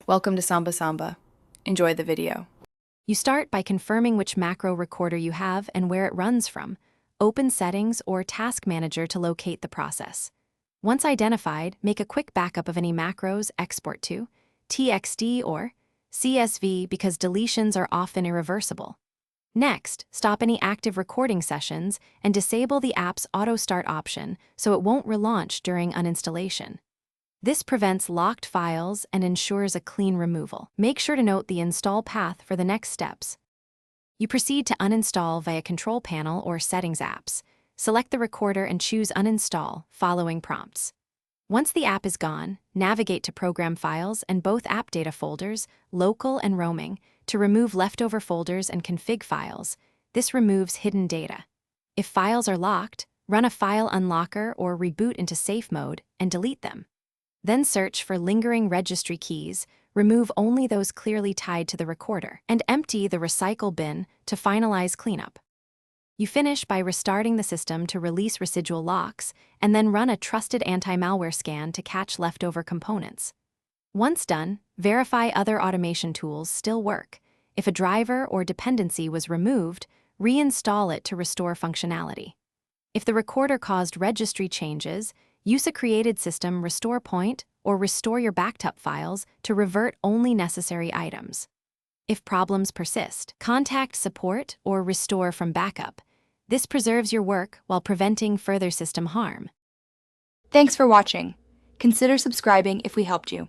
Welcome to Samba Samba. Enjoy the video. You start by confirming which macro recorder you have and where it runs from. Open Settings or Task Manager to locate the process. Once identified, make a quick backup of any macros, export to TXT or CSV because deletions are often irreversible. Next, stop any active recording sessions and disable the app's auto start option so it won't relaunch during uninstallation. This prevents locked files and ensures a clean removal. Make sure to note the install path for the next steps. You proceed to uninstall via Control Panel or Settings apps. Select the recorder and choose Uninstall, following prompts. Once the app is gone, navigate to Program Files and both app data folders, local and roaming, to remove leftover folders and config files. This removes hidden data. If files are locked, run a file unlocker or reboot into safe mode and delete them. Then search for lingering registry keys, remove only those clearly tied to the recorder, and empty the recycle bin to finalize cleanup. You finish by restarting the system to release residual locks, and then run a trusted anti-malware scan to catch leftover components. Once done, verify other automation tools still work. If a driver or dependency was removed, reinstall it to restore functionality. If the recorder caused registry changes, use a created system restore point or restore your backed up files to revert only necessary items. If problems persist, contact support or restore from backup. This preserves your work while preventing further system harm. Thanks for watching. Consider subscribing if we helped you.